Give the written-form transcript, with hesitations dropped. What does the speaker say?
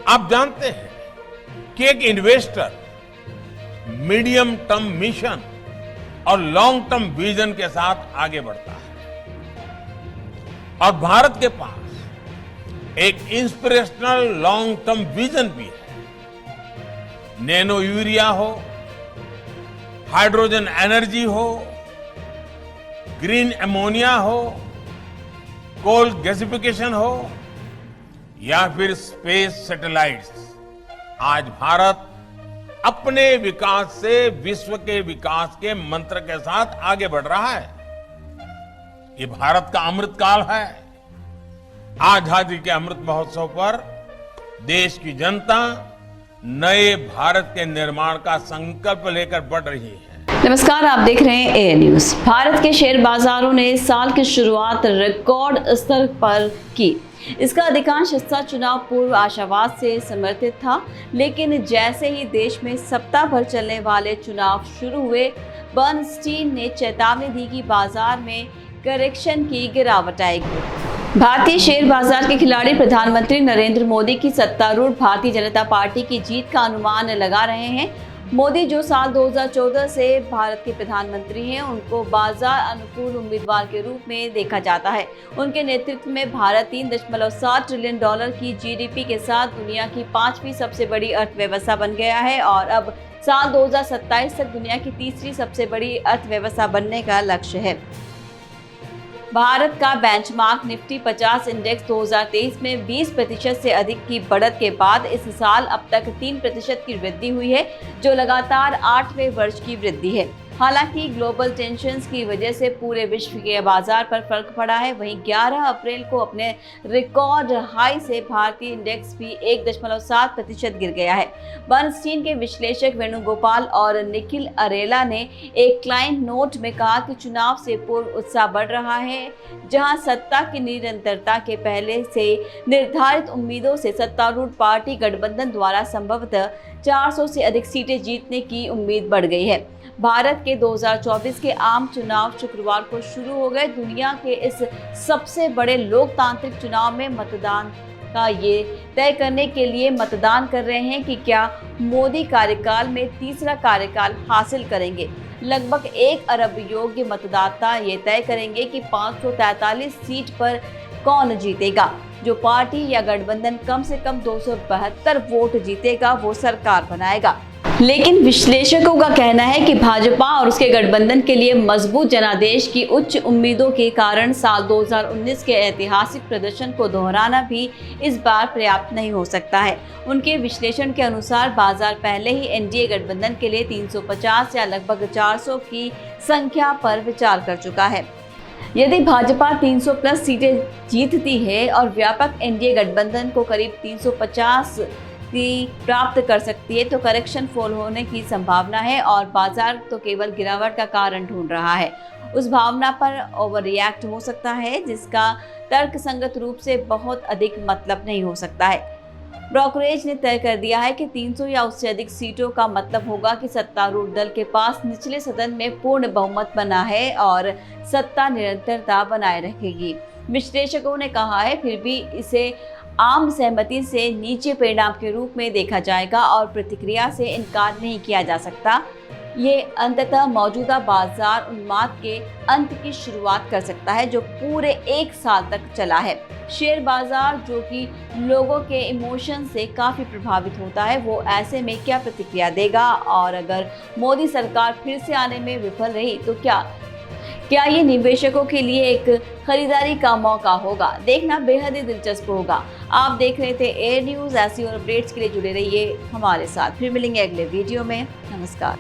आप जानते हैं कि एक इन्वेस्टर मीडियम टर्म मिशन और लॉन्ग टर्म विजन के साथ आगे बढ़ता है और भारत के पास एक इंस्पिरेशनल लॉन्ग टर्म विजन भी है। नैनो यूरिया हो, हाइड्रोजन एनर्जी हो, ग्रीन एमोनिया हो, कोल गैसिफिकेशन हो या फिर स्पेस सैटेलाइट्स, आज भारत अपने विकास से विश्व के विकास के मंत्र के साथ आगे बढ़ रहा है। ये भारत का अमृतकाल है। आजादी के अमृत महोत्सव पर देश की जनता नए भारत के निर्माण का संकल्प लेकर बढ़ रही है। नमस्कार, आप देख रहे हैं एयर न्यूज। भारत के शेयर बाजारों ने साल की शुरुआत रिकॉर्ड स्तर पर की। इसका अधिकांश हिस्सा चुनाव पूर्व आशावाद से समर्थित था, लेकिन जैसे ही देश में सप्ताह भर चलने वाले चुनाव शुरू हुए, बर्नस्टीन ने चेतावनी दी कि बाजार में करेक्शन की गिरावट आएगी। भारतीय शेयर बाजार के खिलाड़ी प्रधानमंत्री नरेंद्र मोदी की सत्तारूढ़ भारतीय जनता पार्टी की जीत का अनुमान लगा रहे हैं। मोदी, जो साल 2014 से भारत के प्रधानमंत्री हैं, उनको बाजार अनुकूल उम्मीदवार के रूप में देखा जाता है। उनके नेतृत्व में भारत $3.7 ट्रिलियन की जीडीपी के साथ दुनिया की 5वीं सबसे बड़ी अर्थव्यवस्था बन गया है और अब साल 2027 तक दुनिया की 3री सबसे बड़ी अर्थव्यवस्था बनने का लक्ष्य है। भारत का बेंचमार्क निफ्टी 50 इंडेक्स 2023 में 20% से अधिक की बढ़त के बाद इस साल अब तक 3% की वृद्धि हुई है, जो लगातार 8वें वर्ष की वृद्धि है। हालांकि ग्लोबल टेंशन्स की वजह से पूरे विश्व के बाजार पर फर्क पड़ा है। वहीं 11 अप्रैल को अपने रिकॉर्ड हाई से भारतीय इंडेक्स भी 1.7% गिर गया है। बर्नस्टीन के विश्लेषक वेणुगोपाल और निखिल अरेला ने एक क्लाइंट नोट में कहा कि चुनाव से पूर्व उत्साह बढ़ रहा है, जहां सत्ता की निरंतरता के पहले से निर्धारित उम्मीदों से सत्तारूढ़ पार्टी गठबंधन द्वारा संभवतः 400 से अधिक सीटें जीतने की उम्मीद बढ़ गई है। भारत के 2024 के आम चुनाव शुक्रवार को शुरू हो गए। दुनिया के इस सबसे बड़े लोकतांत्रिक चुनाव में मतदान का ये तय करने के लिए मतदान कर रहे हैं कि क्या मोदी कार्यकाल में तीसरा कार्यकाल हासिल करेंगे। लगभग 1 अरब योग्य मतदाता ये तय करेंगे कि 543 सीट पर कौन जीतेगा। जो पार्टी या गठबंधन कम से कम 272 वोट जीतेगा, वो सरकार बनाएगा। लेकिन विश्लेषकों का कहना है कि भाजपा और उसके गठबंधन के लिए मजबूत जनादेश की उच्च उम्मीदों के कारण साल 2019 के ऐतिहासिक प्रदर्शन को दोहराना भी इस बार पर्याप्त नहीं हो सकता है। उनके विश्लेषण के अनुसार बाजार पहले ही एनडीए गठबंधन के लिए 350 या लगभग 400 की संख्या पर विचार कर चुका है। यदि भाजपा 300 प्लस सीटें जीतती है और व्यापक एनडीए गठबंधन को करीब 350 प्राप्त कर सकती है, तो करेक्शन फॉल होने की संभावना है और बाजार तो केवल गिरावट का कारण ढूंढ रहा है। उस भावना पर ओवर रिएक्ट हो सकता है, जिसका तर्कसंगत रूप से बहुत अधिक मतलब नहीं हो सकता है। ब्रोकरेज ने तय कर दिया है कि 300 या उससे अधिक सीटों का मतलब होगा कि सत्तारूढ़ दल के पास निचले सदन में पूर्ण बहुमत बना है और सत्ता निरंतरता बनाए रखेगी। विश्लेषकों ने कहा है, फिर भी इसे आम सहमति से नीचे परिणाम के रूप में देखा जाएगा और प्रतिक्रिया से इनकार नहीं किया जा सकता। ये अंततः मौजूदा बाजार उन्माद के अंत की शुरुआत कर सकता है, जो पूरे 1 साल तक चला है। शेयर बाजार, जो कि लोगों के इमोशन से काफ़ी प्रभावित होता है, वो ऐसे में क्या प्रतिक्रिया देगा और अगर मोदी सरकार फिर से आने में विफल रही तो क्या ये निवेशकों के लिए एक खरीदारी का मौका होगा? देखना बेहद ही दिलचस्प होगा। आप देख रहे थे एयर न्यूज़। ऐसी और अपडेट्स के लिए जुड़े रहिए हमारे साथ। फिर मिलेंगे अगले वीडियो में। नमस्कार।